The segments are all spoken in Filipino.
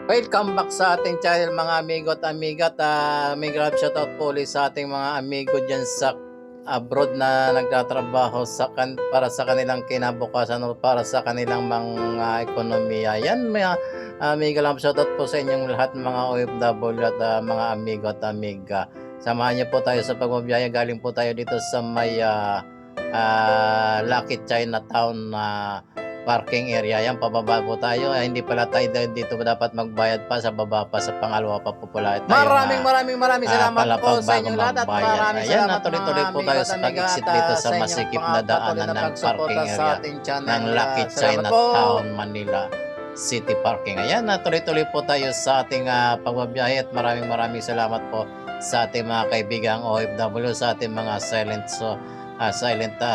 Welcome back sa ating channel mga amigo at amiga at may grab shoutout po ulit sa ating mga amigo dyan sa abroad na nagtatrabaho para sa kanilang kinabukasan o para sa kanilang mga ekonomiya. Yan mga amigo lang, shoutout po sa inyong lahat mga OFW at mga amigo at amiga. Samahan niyo po tayo sa pagbabiyahe. Galing po tayo dito sa may Lucky Chinatown parking area. Yan, pababa po tayo. Hindi pala tayo dito dapat magbayad pa, sa baba pa, sa pangalawa pa po pala tayo. Maraming salamat po sa inyong lahat at maraming salamat. Natuloy-tuloy po tayo sa pag-exit dito sa masikip na daanan ng parking area ng Lucky Chinatown, Manila City Parking. Ayan, natuloy-tuloy po tayo sa ating pagbabiyahe at maraming salamat po sa ating mga kaibigang OFW, sa ating mga silent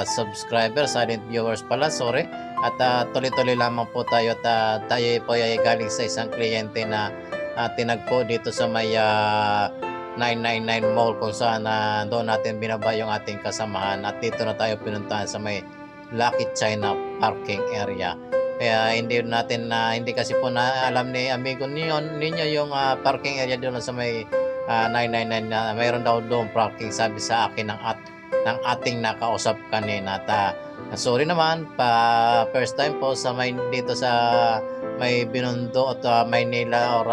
subscriber, silent viewers pala, sorry. At tuloy-tuloy lamang po tayo at tayo po ay galing sa isang kliyente na tinagpo dito sa may 999 Mall kung saan doon natin binaba yung ating kasamahan at dito na tayo pinuntahan sa may Lucky China parking area. Kaya hindi kasi po na alam ni amigo ninyo yung parking area doon sa may 999 na mayroon daw doon parking, sabi sa akin ng ating nakausap kanina. Sorry naman, first time po sa dito sa may Binondo at Maynila or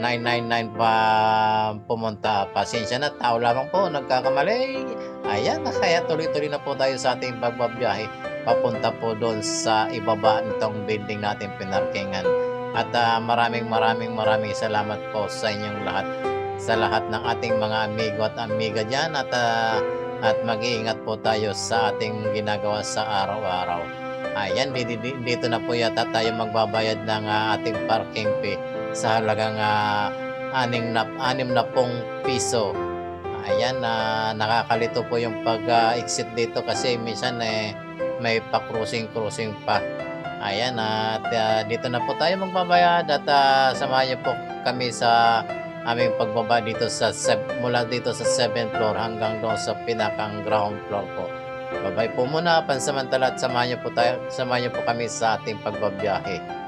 999 pa pumunta. Pasensya na, tao lamang po, nagkakamali. Ayan, kaya tuloy-tuloy na po tayo sa ating pagbabiyahe papunta po doon sa ibaba nitong building natin pinarkingan. At maraming salamat po sa inyong lahat, sa lahat ng ating mga amigo at amiga dyan, at mag-iingat po tayo sa ating ginagawa sa araw-araw. Ayan, dito na po yata tayo magbabayad ng ating parking fee sa halagang 60 piso. Ayan, nakakalito po yung pag-exit dito kasi minsan may pa-cruising pa. Ayan, at dito na po tayo magbabayad at samahan niyo po kami sa aming pagbaba dito mula dito sa 7th floor hanggang doon sa pinakang ground floor po. Babay po muna pansamantala at samahan niyo po kami sa ating pagbabiyahe.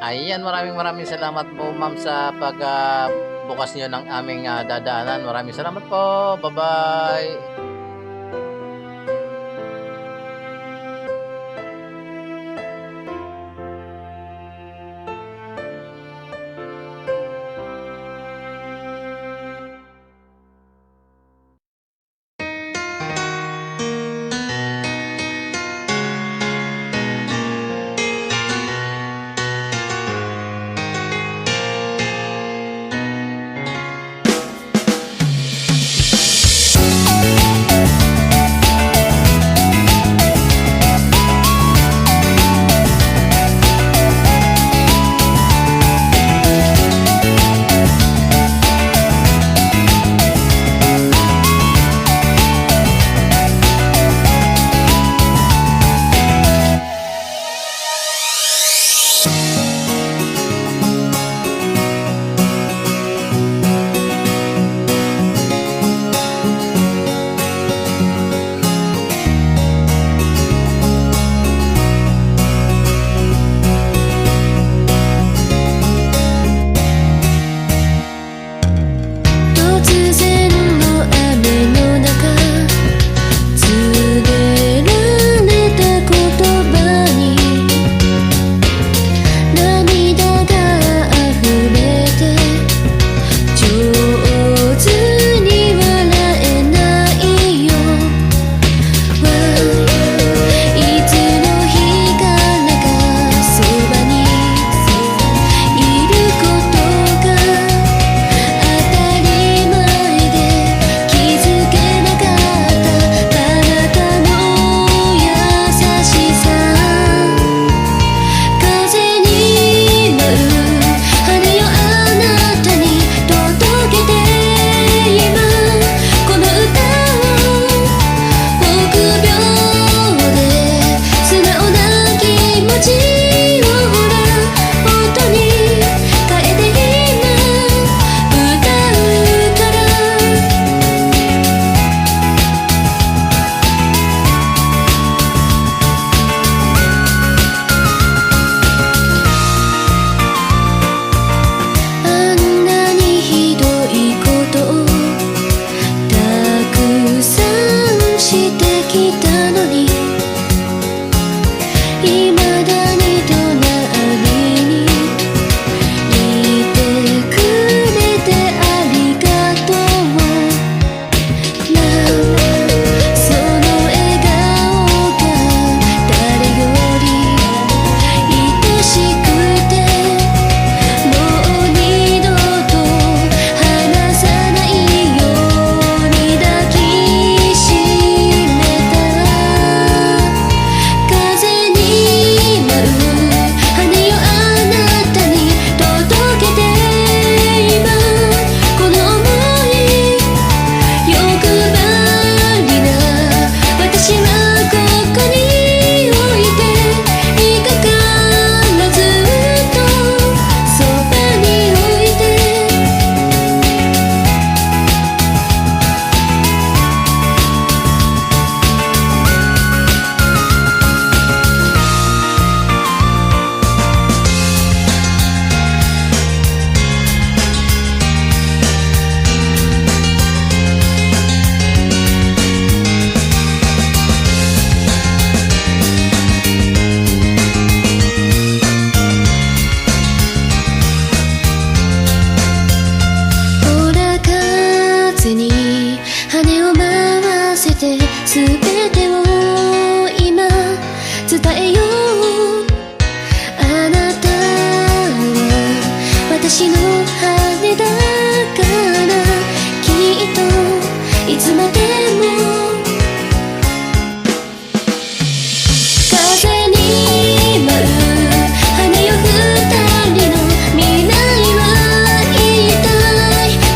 Ayan, maraming salamat po ma'am sa pagbukas niyo ng aming dadaanan. Maraming salamat po. Bye-bye. 全てを今伝えよう。あなたは私の羽だからきっといつまでも風に舞う羽よ二人の未来は一体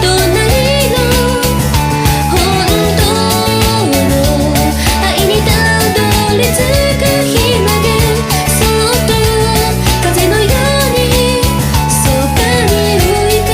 どんな色。本当の愛にたどり着く日までそっと風のようにそばに置いて。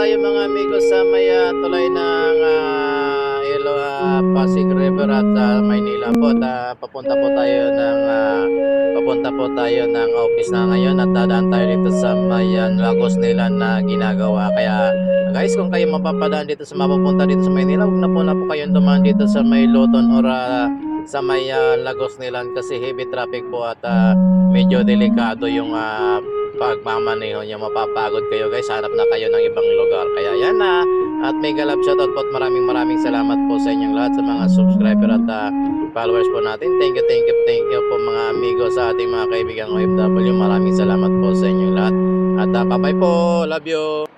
tayo mga amigos sa may tulay ng Pasig River at Maynila po. At papunta po tayo ng office na ngayon at dadaan tayo dito sa may Lagos nila na ginagawa. Kaya guys, kung kayo mapapadaan dito sa mapupunta dito sa Maynila, huwag na po kayong dumaan dito sa may Luton or sa may Lagos nila kasi heavy traffic po at medyo delikado yung pagmamaneho nyo. Mapapagod kayo guys, hanap na kayo ng ibang lugar. Kaya yan na. At mega love shoutout po at maraming salamat po sa inyong lahat, sa mga subscriber at followers po natin. Thank you po mga amigo sa ating mga kaibigang OFW. Maraming salamat po sa inyong lahat. At bye bye po. Love you.